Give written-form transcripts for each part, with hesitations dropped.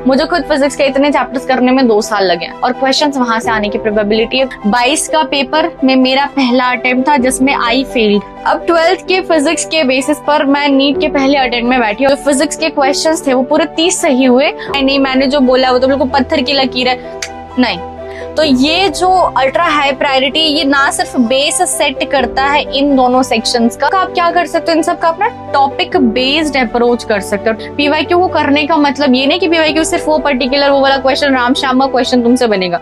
मुझे खुद फिजिक्स के इतने चैप्टर्स करने में 2 साल लगे और क्वेश्चंस वहां से आने की प्रोबेबिलिटी है 22 का पेपर में मेरा पहला अटेम्प्ट था जिसमें आई फेल्ड। अब 12th के फिजिक्स के बेसिस पर मैं नीट के पहले अटेम्प्ट में बैठी और फिजिक्स के क्वेश्चंस थे वो पूरे 30 सही हुए। नहीं, मैंने जो बोला वो तो बिल्कुल पत्थर की लकीर है, नहीं। तो ये जो अल्ट्रा हाई प्रायोरिटी ये ना सिर्फ बेस सेट करता है इन दोनों सेक्शंस का, आप क्या कर सकते हो इन सब का अपना टॉपिक बेस्ड अप्रोच कर सकते हो। पीवाईक्यू को करने का मतलब ये नहीं कि पीवाईक्यू सिर्फ वो पर्टिकुलर वो वाला क्वेश्चन राम श्याम का क्वेश्चन तुमसे बनेगा।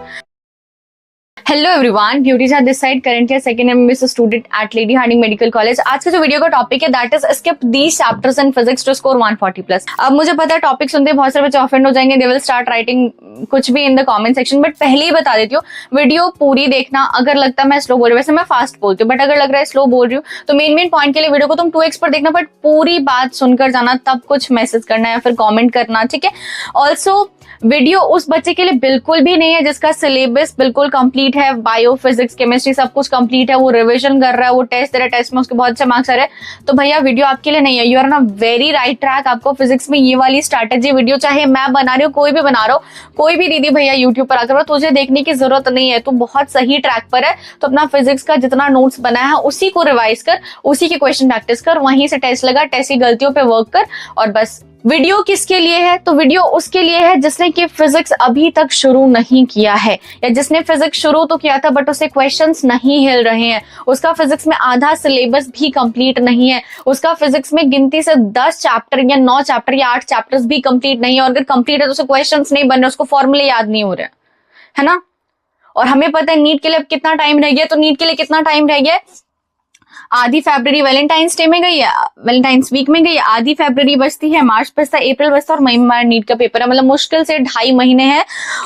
Hello everyone, Beauty Jha this side, current year second MBBS student at Lady Hardinge Medical College. आज का जो वीडियो का टॉपिक है that is skip these chapters in physics to score 140+। अब मुझे पता है टॉपिक सुनते बहुत सारे बच्चे ऑफेंड हो जाएंगे, दे विल स्टार्ट राइटिंग कुछ भी in the comment section, but पहले ही बता देती हूँ वीडियो पूरी देखना। अगर लगता है मैं स्लो बोल रही हूँ, वैसे मैं फास्ट बोलती हूँ, बट अगर लग रहा है स्लो बोल रही हूँ तो मेन पॉइंट के लिए वीडियो को तुम 2x पर देखना, बट पूरी बात सुनकर जाना, तब कुछ मैसेज करना या फिर कॉमेंट करना, ठीक है। ऑल्सो वीडियो उस बच्चे के लिए बिल्कुल भी नहीं है जिसका सिलेबस बिल्कुल कंप्लीट है, बायो फिजिक्स केमिस्ट्री सब कुछ कंप्लीट है, वो रिवीजन कर रहा है, वो टेस्ट दे रहा है, टेस्ट में उसके बहुत अच्छे मार्क्स आ रहे हैं, तो भैया वीडियो आपके लिए नहीं है। You are on very right track. आपको फिजिक्स में ये वाली स्ट्रैटेजी वीडियो चाहे मैं बना रही हूँ, कोई भी बना रहा हो, कोई भी दीदी भैया यूट्यूब पर आकर तुझे देखने की जरूरत नहीं है, तू बहुत सही ट्रैक पर है। तो अपना फिजिक्स का जितना नोट्स बनाया है उसी को रिवाइज कर, उसी के क्वेश्चन प्रैक्टिस कर, वहीं से टेस्ट लगा, टेस्ट की गलतियों पे वर्क कर, और बस। वीडियो किसके लिए है? तो वीडियो उसके लिए है जिसने कि फिजिक्स अभी तक शुरू नहीं किया है, या जिसने फिजिक्स शुरू तो किया था बट उसे क्वेश्चंस नहीं हिल रहे हैं, उसका फिजिक्स में आधा सिलेबस भी कंप्लीट नहीं है, उसका फिजिक्स में गिनती से 10 चैप्टर या 9 चैप्टर या 8 चैप्टर्स भी कंप्लीट नहीं है, और अगर कंप्लीट है तो उसे क्वेश्चंस नहीं बन रहे, उसको फॉर्मूले याद नहीं हो रहे, है ना। और हमें पता है नीट के लिए अब कितना टाइम रह गया, तो नीट के लिए कितना टाइम रह गया, आधी फरवरी वैलेंटाइंस डे में गई है, वैलेंटाइंस वीक में गई है, आधी फरवरी बचती है, मार्च बचता है, अप्रैल बचता है, और मई में नीट का पेपर है। मतलब मुश्किल से 2.5 महीने हैं,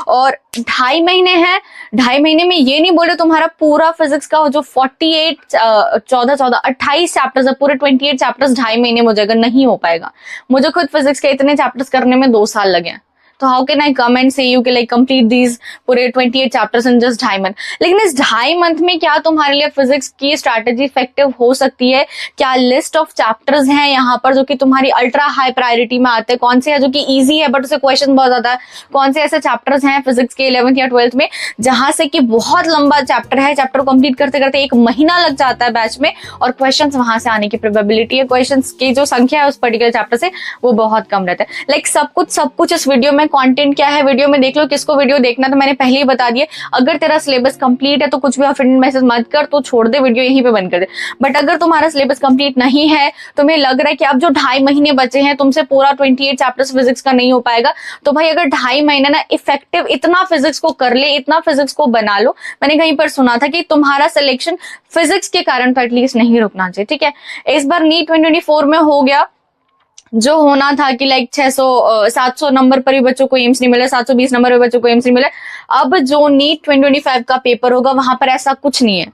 और 2.5 महीने हैं, 2.5 महीने में ये नहीं बोले तुम्हारा पूरा फिजिक्स का जो 28 चैप्टर्स है, पूरे 28 चैप्टर्स 2.5 महीने में हो जाएगा, नहीं हो पाएगा। मुझे खुद फिजिक्स के इतने चैप्टर्स करने में 2 साल लगे हैं, तो how can I come and से यू के लाइक कंप्लीट दीज पूरे 28 चैप्टर्स इन जस्ट 2.5 मंथ। लेकिन इस 2.5 मंथ में क्या तुम्हारे लिए फिजिक्स की स्ट्रैटेजी इफेक्टिव हो सकती है? क्या लिस्ट ऑफ चैप्टर्स हैं यहाँ पर जो कि तुम्हारी अल्ट्रा हाई प्रायोरिटी में आते हैं? कौन से है जो कि इजी है बट उसे क्वेश्चन बहुत ज्यादा है? कौन से ऐसे चैप्टर्स हैं फिजिक्स के 11th या 12th में जहां से कि बहुत लंबा चैप्टर है, चैप्टर को कंप्लीट करते करते 1 महीना लग जाता है बैच में, और क्वेश्चन वहां से आने की प्रोबेबिलिटी है, क्वेश्चन की जो संख्या है उस पर्टिकुलर चैप्टर से वो बहुत कम रहता है। लाइक सब कुछ इस वीडियो में कंटेंट क्या है वीडियो में देख लो। किसको वीडियो देखना तो मैंने पहले ही बता दिया। अगर तेरा सिलेबस कंप्लीट है तो कुछ भी ऑफेंडेड मैसेज मत कर, तो छोड़ दे वीडियो, यहीं पे बंद कर दे। बट अगर तुम्हारा सिलेबस कंप्लीट नहीं है, तुम्हें लग रहा है कि अब जो 2.5 महीने बचे हैं तुमसे पूरा 28 चैप्टर्स फिजिक्स का नहीं हो पाएगा, तो भाई अगर 2.5 महीने ना इफेक्टिव इतना फिजिक्स को कर ले, इतना फिजिक्स को बना लो। मैंने कहीं पर सुना था कि तुम्हारा सिलेक्शन फिजिक्स के कारण तो एटलीस्ट नहीं रुकना चाहिए, ठीक है। इस बार नीट 2024 में हो गया जो होना था कि लाइक 700 नंबर पर भी बच्चों को एम्स नहीं मिला, 720 नंबर पर बच्चों को एम्स नहीं मिला। अब जो नीट 2025 का पेपर होगा वहां पर ऐसा कुछ नहीं है,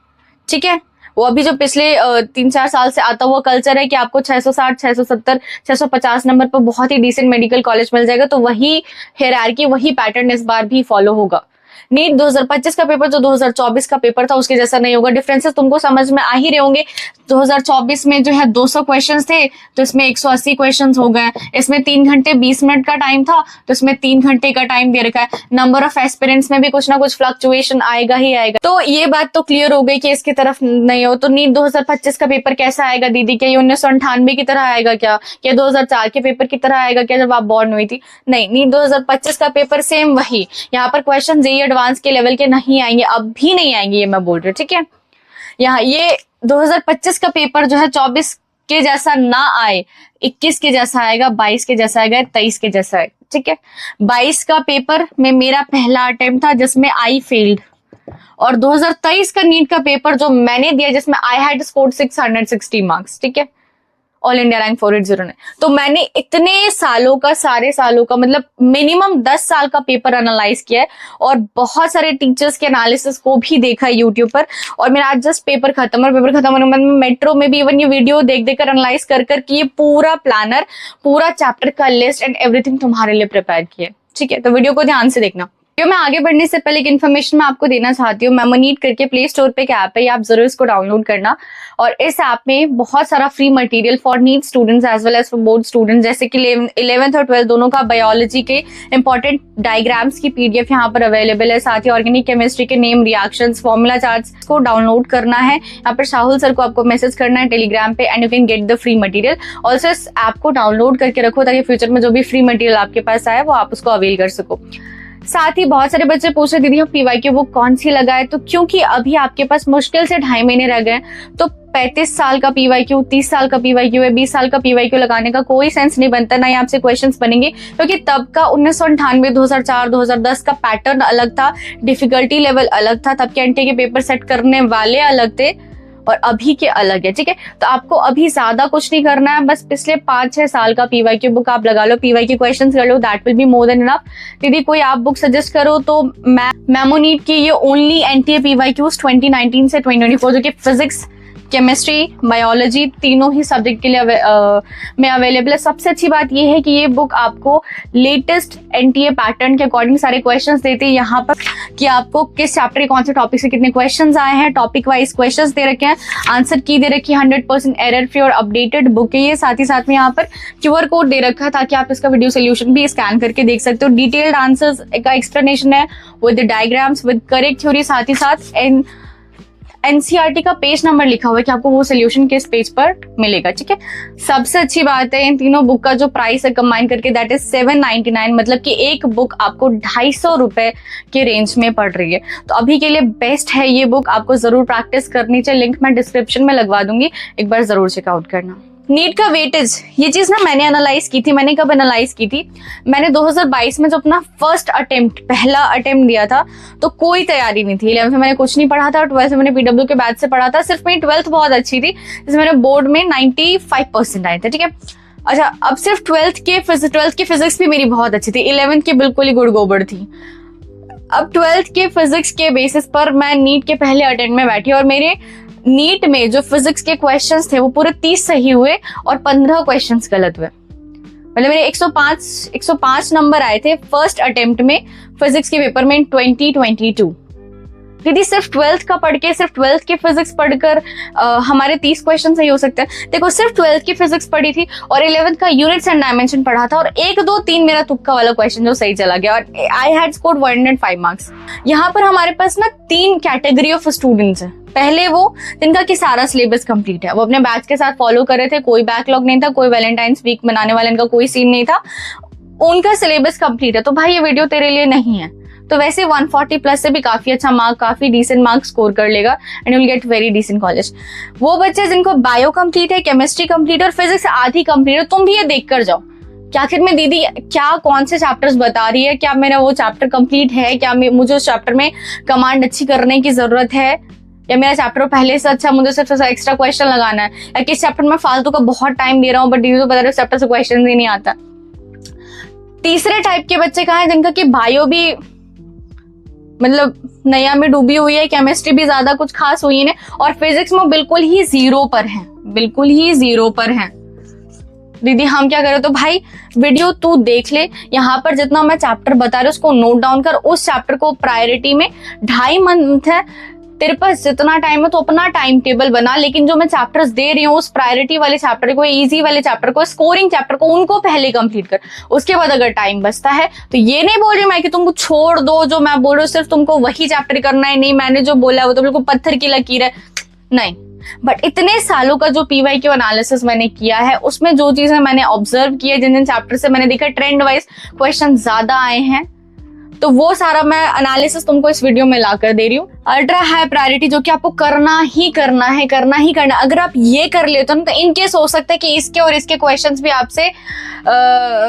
ठीक है। वो अभी जो पिछले 3-4 साल से आता हुआ कल्चर है कि आपको 660, 670, 650 नंबर पर बहुत ही डिसेंट मेडिकल कॉलेज मिल जाएगा, तो वही हायरार्की, वही पैटर्न इस बार भी फॉलो होगा। नीट 2025 का पेपर जो 2024 का पेपर था उसके जैसा नहीं होगा। डिफरेंसेस तुमको समझ में आ ही रहे होंगे। 2024 में जो है 200 क्वेश्चंस थे तो इसमें 180 क्वेश्चंस हो गए। इसमें 3 घंटे 20 मिनट का टाइम था तो इसमें 3 घंटे का टाइम दे रखा है। नंबर ऑफ एस्पिरेंट्स में भी कुछ ना कुछ फ्लक्चुएशन आएगा ही आएगा। तो ये बात तो क्लियर हो गई कि इसकी तरफ नहीं हो। तो नीट 2025 का पेपर कैसा आएगा दीदी? क्या ये 1998 की तरह आएगा क्या 2004 के पेपर की तरह आएगा क्या जब आप बॉर्न हुई थी? नहीं, नीट 2025 का पेपर सेम वही। यहाँ पर क्वेश्चन जेईई एडवांस के लेवल के नहीं आएंगे, अब भी नहीं आएंगे, ये मैं बोल रही हूँ, ठीक है। यहाँ ये 2025 का पेपर जो है 24 के जैसा ना आए, 21 के जैसा आएगा, 22 के जैसा आएगा, 23 के जैसा आएगा, ठीक है। 22 का पेपर में मेरा पहला अटेम्प्ट था जिसमें आई फेल्ड, और 2023 का नीट का पेपर जो मैंने दिया जिसमें आई हैड स्कोर्ड 660 मार्क्स, ठीक है, ऑल इंडिया रैंक 480 तो मैंने इतने सालों का, सारे सालों का, मतलब मिनिमम 10 साल का पेपर एनालाइज किया है, और बहुत सारे टीचर्स के एनालिसिस को भी देखा है यूट्यूब पर। और मेरा आज जस्ट पेपर खत्म, और पेपर खत्म होने के बाद मेट्रो में भी इवन ये वीडियो देख देकर एनालाइज कर कि ये पूरा प्लानर, पूरा चैप्टर का लिस्ट एंड एवरीथिंग तुम्हारे लिए प्रिपेयर किया है, ठीक है। तो वीडियो को ध्यान से देखना। मैं आगे बढ़ने से पहले एक इन्फॉर्मेशन मैं आपको देना चाहती हूँ। मेमोनीट करके प्ले स्टोर पे एक ऐप है, आप जरूर इसको डाउनलोड करना। और इस ऐप में बहुत सारा free material for NEET students as well as for board students, जैसे कि 11th और 12th दोनों का बायोलॉजी के इंपॉर्टेंट डायग्राम्स की पीडीएफ यहाँ पर अवेलेबल है। साथ ही ऑर्गेनिक केमिस्ट्री के नेम, रिएक्शंस, फॉर्मूला चार्ट्स को डाउनलोड करना है। यहाँ पर शाहुल सर को आपको मैसेज करना है टेलीग्राम पे and you can get the free material. Also इस ऐप को डाउनलोड करके रखो ताकि फ्यूचर में जो भी फ्री मटेरियल आपके पास आए वो आप उसको अवेल कर सको। साथ ही बहुत सारे बच्चे पूछ रहे दीदी हम पीवाईक्यू बुक कौन सी लगाए, तो क्योंकि अभी आपके पास मुश्किल से 2.5 महीने रह गए, तो 35 साल का पीवाईक्यू, 30 साल का पीवाईक्यू है, 20 साल का पीवाईक्यू लगाने का कोई सेंस नहीं बनता, ना ही आपसे क्वेश्चंस बनेंगे, क्योंकि तब का 1998, 2004, 2010 का पैटर्न अलग था, डिफिकल्टी लेवल अलग था, तब के एनटीए के पेपर सेट करने वाले अलग थे और अभी के अलग है। ठीक है, तो आपको अभी ज्यादा कुछ नहीं करना है, बस पिछले 5-6 साल का पीवाईक्यू बुक आप लगा लो, पीवाईक्यू क्वेश्चंस कर लो, that will be more than enough. दीदी कोई आप बुक सजेस्ट करो, तो मेमोनीट की ये ओनली एनटीए पीवाईक्यूज 2019 से 2024 जो कि फिजिक्स, केमिस्ट्री, बायोलॉजी तीनों ही सब्जेक्ट के लिए में अवेलेबल है। सबसे अच्छी बात ये है कि ये बुक आपको लेटेस्ट एनटीए पैटर्न के अकॉर्डिंग सारे क्वेश्चंस देते हैं यहाँ पर, कि आपको किस चैप्टर के कौन से टॉपिक से कितने क्वेश्चंस आए हैं, टॉपिक वाइज क्वेश्चंस दे रखे हैं, आंसर की दे रखी है, 100% एरर फ्री और अपडेटेड बुक है ये। साथ ही साथ में यहाँ पर QR कोड दे रखा है ताकि आप इसका वीडियो सोल्यूशन भी स्कैन करके देख सकते हो। डिटेल्ड आंसर्स का एक्सप्लेनेशन है with diagrams, with correct theory, साथ ही साथ एनसीईआरटी का पेज नंबर लिखा हुआ है कि आपको वो सोल्यूशन किस पेज पर मिलेगा। ठीक है, सबसे अच्छी बात है इन तीनों बुक का जो प्राइस है कंबाइन करके दैट इज 799, मतलब कि एक बुक आपको 250 रुपए के रेंज में पड़ रही है। तो अभी के लिए बेस्ट है ये बुक, आपको जरूर प्रैक्टिस करनी चाहिए। लिंक मैं डिस्क्रिप्शन में लगवा दूंगी, एक बार जरूर चेकआउट करना। नीट का वेटेज, ये चीज ना मैंने एनालाइज की थी। मैंने कब एनालाइज की थी, मैंने 2022 में जो अपना पहला अटेम्प्ट दिया था, तो कोई तैयारी नहीं थी। 11th में मैंने कुछ नहीं पढ़ा था और 12th में मैंने पीडब्ल्यू के बैच से पढ़ा था। सिर्फ मेरी 12th बहुत अच्छी थी, जिसमें मेरे बोर्ड में 95% आए थे। ठीक है, अच्छा अब सिर्फ 12th की फिजिक्स भी मेरी बहुत अच्छी थी, 11th की बिल्कुल ही गुड़ गोबर थी। अब 12th के फिजिक्स के बेसिस पर मैं नीट के पहले अटेम्प्ट में बैठी और मेरे नीट में जो फिजिक्स के क्वेश्चंस थे वो पूरे 30 सही हुए और 15 क्वेश्चंस गलत हुए। मतलब मेरे 105 नंबर आए थे फर्स्ट अटेम्प्ट में फिजिक्स के पेपर में 2022। दीदी सिर्फ 12th का पढ़ के, सिर्फ 12th के फिजिक्स पढ़कर हमारे 30 क्वेश्चन सही हो सकते हैं? देखो सिर्फ 12th की फिजिक्स पढ़ी थी और 11th का यूनिट्स एंड डायमेंशन पढ़ा था और 1, 2, 3 मेरा तुक्का वाला क्वेश्चन जो सही चला गया और आई हैड स्कोर्ड 105 मार्क्स। यहाँ पर हमारे पास ना 3 कैटेगरी ऑफ स्टूडेंट्स हैं। पहले वो जिनका कि सारा सिलेबस कंप्लीट है, वो अपने बैच के साथ फॉलो कर रहे थे, कोई बैकलॉग नहीं था, कोई वैलेंटाइंस वीक मनाने वाले इनका कोई सीन नहीं था, उनका सिलेबस कंप्लीट है, तो भाई ये वीडियो तेरे लिए नहीं है। तो वैसे 140 प्लस से भी काफी अच्छा मार्क, काफी डिसेंट मार्क स्कोर कर लेगा and you will get very decent college. वो बच्चे जिनको बायो कंप्लीट है, केमिस्ट्री कंप्लीट है और फिजिक्स आधी कंप्लीट है, तुम भी ये देख कर जाओ कि आखिर में दीदी क्या कौन से चैप्टर्स बता रही है, क्या मेरा वो चैप्टर कंप्लीट है, क्या मुझे उस चैप्टर में कमांड अच्छी करने की जरूरत है, या मेरा चैप्टर पहले से अच्छा, मुझे सिर्फ एक्स्ट्रा क्वेश्चन लगाना है, या किस चैप्टर में फालतू का बहुत टाइम दे रहा हूँ बट दीदी तो बता रहे चैप्टर से क्वेश्चन ही नहीं आता। तीसरे टाइप के बच्चे कहाँ हैं जिनका कि बायो भी मतलब नया में डूबी हुई है, केमिस्ट्री भी ज्यादा कुछ खास हुई नहीं और फिजिक्स में बिल्कुल ही 0 पर है, बिल्कुल ही 0 पर है। दीदी हम क्या करें? तो भाई वीडियो तू देख ले, यहाँ पर जितना मैं चैप्टर बता रही हूँ उसको नोट डाउन कर, उस चैप्टर को प्रायोरिटी में 2.5 मंथ है तेरे पास, जितना टाइम है तो अपना टाइम टेबल बना, लेकिन जो मैं चैप्टर्स दे रही हूँ उस प्रायोरिटी वाले चैप्टर को, इजी वाले चैप्टर को, स्कोरिंग चैप्टर को, उनको पहले कंप्लीट कर। उसके बाद अगर टाइम बचता है तो ये नहीं बोल रही मैं कि तुमको छोड़ दो, जो मैं बोल रही हूँ सिर्फ तुमको वही चैप्टर करना है, नहीं मैंने जो बोला है वो तो बिल्कुल पत्थर की लकीर है, नहीं। बट इतने सालों का जो पीवाईक्यू एनालिसिस मैंने किया है उसमें जो चीजें मैंने ऑब्जर्व किया, जिन जिन चैप्टर से मैंने देखा ट्रेंड वाइज क्वेश्चन ज्यादा आए हैं, तो वो सारा मैं एनालिसिस तुमको इस वीडियो में लाकर दे रही हूँ। अल्ट्रा हाई प्रायोरिटी जो कि आपको करना ही करना है। अगर आप ये कर लेते हो तो इनकेस हो सकता है कि इसके और इसके क्वेश्चंस भी आपसे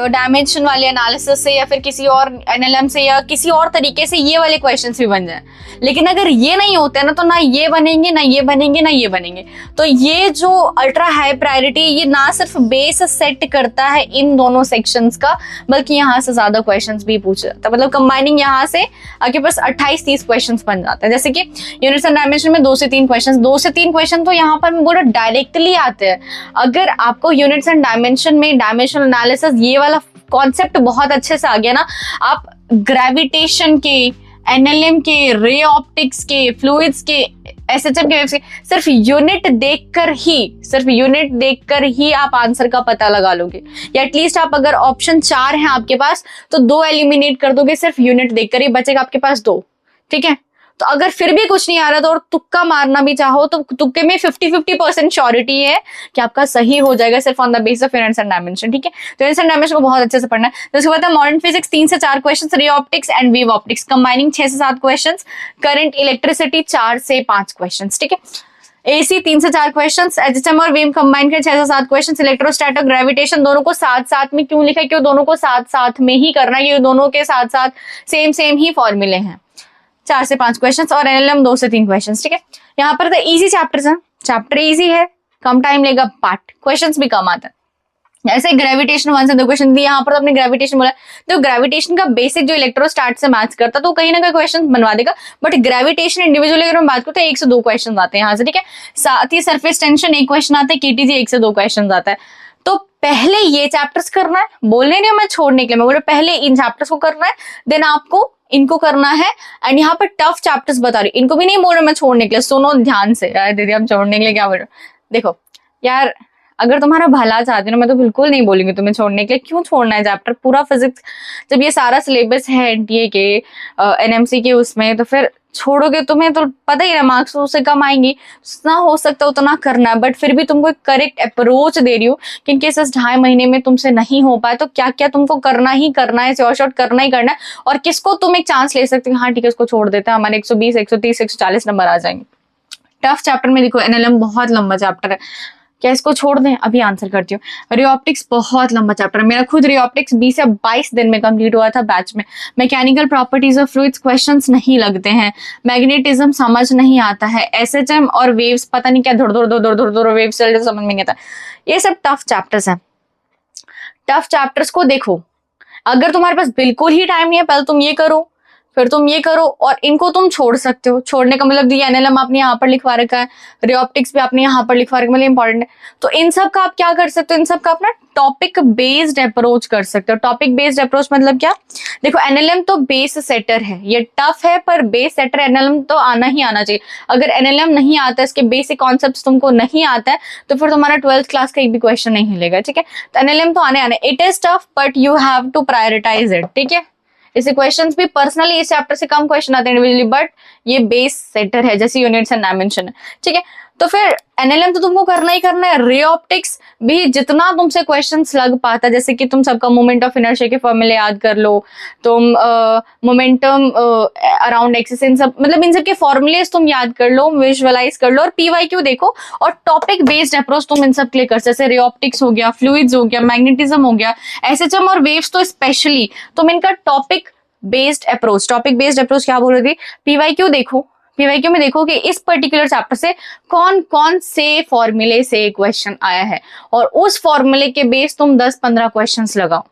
डायमेंशन वाले एनालिसिस से या फिर किसी और एनएलएम से या किसी और तरीके से ये वाले क्वेश्चंस भी बन जाए। लेकिन अगर ये नहीं होते ना तो ना ये बनेंगे ना ये बनेंगे ना ये बनेंगे। तो ये जो अल्ट्रा हाई प्रायोरिटी ये ना सिर्फ बेस सेट करता है इन दोनों सेक्शंस का, बल्कि यहाँ से ज्यादा क्वेश्चंस भी पूछ जाता है। मतलब कंबाइनिंग यहाँ से आपके पास 28-30 क्वेश्चंस बन जाते हैं। जैसे कि यूनिट्स एंड डायमेंशन में 2 से 3 क्वेश्चन तो यहाँ पर मैं बोल डायरेक्टली आते हैं। अगर आपको यूनिट्स एंड डायमेंशन में डायमेंशनल एनालिसिस ये वाला कॉन्सेप्ट बहुत अच्छे से आ गया ना, आप ग्रेविटेशन के, एनएलएम के, रे ऑप्टिक्स के, फ्लूइड्स के, एसएचएम के वेव्स के, सिर्फ यूनिट देखकर ही आप आंसर का पता लगा लोगे, या एटलीस्ट आप अगर ऑप्शन 4 है आपके पास तो 2 एलिमिनेट कर दोगे सिर्फ यूनिट देखकर ही, बचेगा आपके पास 2। ठीक है, तो अगर फिर भी कुछ नहीं आ रहा तो और तुक्का मारना भी चाहो तो तुक्के में 50-50% श्योरिटी है कि आपका सही हो जाएगा, सिर्फ on the base of units and dimension. ठीक है, तो यूनिट्स एंड डायमेंशन को बहुत अच्छे से पढ़ना है। तो उसके बाद मॉडर्न फिजिक्स 3 से 4 question, ray optics and wave optics combining 6 से 7 क्वेश्चन, करंट इलेक्ट्रिसिटी 4 से 5 क्वेश्चन। ठीक है, एसी 3 से 4 क्वेश्चन, एचएचएम और वेव कंबाइन कर 6 से 7 क्वेश्चन, इलेक्ट्रोस्टैटिक और ग्रेविटेशन दोनों को साथ साथ में क्यों लिखा है, क्यों दोनों को साथ साथ में ही करना है, क्योंकि दोनों के साथ साथ सेम ही फॉर्मूले हैं। 4 से 5 क्वेश्चंस और एनएलएम 2 से 3 क्वेश्चंस। ठीक है, यहाँ पर तो इजी चैप्टर्स हैं, चैप्टर इजी है, कम टाइम लेगा, पार्ट क्वेश्चंस भी कम आता है। ऐसे ग्रेविटेशन 1 से 2 क्वेश्चन दिए, यहाँ पर तो अपने ग्रेविटेशन बोला, तो ग्रेविटेशन का बेसिक जो इलेक्ट्रोस्टैट से मैच करता तो कहीं ना कहीं क्वेश्चन बनवा देगा, बट ग्रेविटेशन इंडिविजुअली अगर हम बात करते हैं 1 से 2 क्वेश्चन आते हैं यहाँ से। ठीक है, साथ ही सरफेस टेंशन 1 क्वेश्चन आता है, केटीजी 1 से 2 क्वेश्चन आता है। तो पहले ये चैप्टर्स करना है, बोलने नहीं मैं छोड़ने के लिए, मैं बोल रही पहले इन चैप्टर्स को करना है, देन आपको इनको करना है। एंड यहाँ पर टफ चैप्टर्स बता रही, इनको भी नहीं बोल रहे मैं छोड़ने के लिए, सुनो ध्यान से। यार दीदी हम छोड़ने के लिए क्या बोल रहे हो, देखो यार अगर तुम्हारा भला चाहती हो ना, मैं तो बिल्कुल नहीं बोलूंगी तुम्हें छोड़ने के लिए। क्यों छोड़ना है चैप्टर, पूरा फिजिक्स जब ये सारा सिलेबस है एनटीए के, एनएमसी के उसमें, तो फिर छोड़ोगे तुम्हें तो पता ही ना मार्क्स उससे कम आएंगी, जितना हो सकता है उतना करना है। बट फिर भी तुमको एक करेक्ट अप्रोच दे रही हूँ कि इनकेस इस 2.5 महीने में तुमसे नहीं हो पाए तो क्या क्या तुमको करना ही करना है, श्योर शॉट करना ही करना है। और किसको तुम एक चांस ले सकते हो, हाँ ठीक है उसको छोड़ देते हैं, हमारे 120, 130, 140 नंबर आ जाएंगे। टफ चैप्टर में देखो एनएलएम बहुत लंबा चैप्टर है, क्या इसको छोड़ दें? अभी आंसर करती हूँ। रे ऑप्टिक्स बहुत लंबा चैप्टर है, मेरा खुद रे ऑप्टिक्स 20 से 22 दिन में कंप्लीट हुआ था बैच में। Mechanical properties of fluids questions नहीं लगते हैं, मैग्नेटिज्म समझ नहीं आता है, एसएचएम और वेव्स पता नहीं क्या धुर वेव्स समझ में नहीं आता। ये सब टफ चैप्टर्स हैं। टफ चैप्टर्स को देखो, अगर तुम्हारे पास बिल्कुल ही टाइम नहीं है, पहले तुम ये करो, फिर तुम ये करो, और इनको तुम छोड़ सकते हो। छोड़ने का मतलब दिया, एनएलएम आपने यहाँ पर लिखवा रखा है, रे ऑप्टिक्स भी आपने यहाँ पर लिखवा रखा है, मतलब इंपॉर्टेंट है। तो इन सब का आप क्या कर सकते हो, इन सब का अपना टॉपिक बेस्ड अप्रोच कर सकते हो। टॉपिक बेस्ड अप्रोच मतलब क्या, देखो एनएलएम तो बेस सेटर है, ये टफ है पर बेस सेटर एनएलएम तो आना ही आना चाहिए। अगर एनएलएम नहीं आता, इसके बेसिक कॉन्सेप्ट्स तुमको नहीं आता है, तो फिर तुम्हारा 12th क्लास का एक भी क्वेश्चन नहीं हिलेगा। ठीक है, तो एनएलएम तो आने it is tough but you have to prioritize it. ठीक है, इसे क्वेश्चंस भी पर्सनली इस चैप्टर से कम क्वेश्चन आते हैं इंडिविजुअली, बट ये बेस सेटर है जैसे यूनिट्स एंड डायमेंशन है। ठीक है, तो फिर एनएलएम तो तुमको करना ही करना है। रे ऑप्टिक्स भी जितना तुमसे क्वेश्चंस लग पाता है, जैसे कि तुम सबका मोमेंट ऑफ इनर्शिया के फॉर्मूले याद कर लो, तुम मोमेंटम अराउंड एक्सिस, इन सब मतलब इन सब के फॉर्मूलेस तुम याद कर लो, विजुअलाइज कर लो, और पीवाईक्यू देखो, और टॉपिक बेस्ड अप्रोच तुम इन सब के लिए कर सकते। जैसे रे ऑप्टिक्स हो गया, फ्लूइड्स हो गया, मैग्नेटिज्म हो गया, एसएचएम और वेव्स तो स्पेशली तुम इनका टॉपिक बेस्ड अप्रोच क्या बोल रही थी, पीवाईक्यू देखो। पीवाईक्यू में देखो कि इस पर्टिकुलर चैप्टर से कौन कौन से फॉर्मूले से क्वेश्चन आया है, और उस फॉर्मूले के बेस तुम 10-15 क्वेश्चंस लगाओ,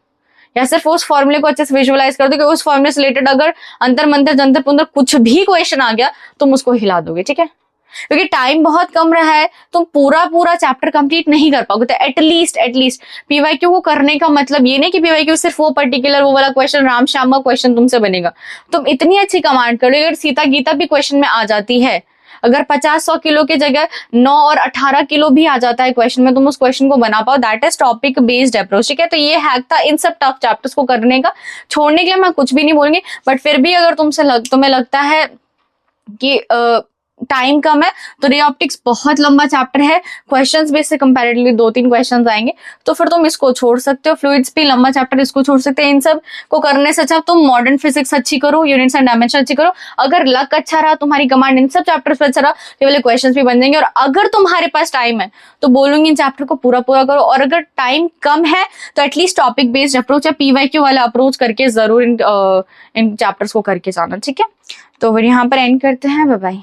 या सिर्फ उस फॉर्मूले को अच्छे से विजुअलाइज कर दो कि उस फॉर्मूले से रिलेटेड अगर अंतर मंतर जंतर पुंतर कुछ भी क्वेश्चन आ गया तुम उसको हिला दोगे। ठीक है, क्योंकि टाइम बहुत कम रहा है, तुम पूरा चैप्टर कंप्लीट नहीं कर पाओगे। तो एटलीस्ट पीवाईक्यू को करने का मतलब ये नहीं कि पीवाईक्यू सिर्फ वो पर्टिकुलर वो वाला क्वेश्चन, राम श्याम का क्वेश्चन तुमसे बनेगा। तुम इतनी अच्छी कमांड करोगे, अगर सीता गीता भी क्वेश्चन में आ जाती है, अगर 50-100 किलो की जगह 9 और 18 किलो भी आ जाता है क्वेश्चन में, तुम उस क्वेश्चन को बना पाओ, that is topic based approach. ठीक है, तो ये हैक था इन सब टफ चैप्टर्स को करने का। छोड़ने के लिए मैं कुछ भी नहीं बोलूंगी, बट फिर भी अगर तुम्हें लगता है कि टाइम कम है, तो रे ऑप्टिक्स बहुत लंबा चैप्टर है, क्वेश्चंस बेस से कंपैरेटिवली 2-3 क्वेश्चंस आएंगे, तो फिर तुम इसको छोड़ सकते हो। फ्लूइड्स भी लंबा चैप्टर, इसको छोड़ सकते हैं। इन सब को करने से अच्छा तुम मॉडर्न फिजिक्स अच्छी करो, यूनिट्स एंड डायमेंशन अच्छी करो। अगर लक अच्छा रहा, तुम्हारी कमांड इन सब चैप्टर्स पे अच्छा रहा, ये वाले क्वेश्चंस भी बन जाएंगे। और अगर तुम्हारे पास टाइम है तो बोलूंगी इन चैप्टर को पूरा करो, और अगर टाइम कम है तो एटलीस्ट टॉपिक बेस्ड अप्रोच या पीवाईक्यू वाला अप्रोच करके जरूर इन चैप्टर्स को करके जाना। ठीक है, तो फिर यहाँ पर एंड करते हैं, बाय बाय।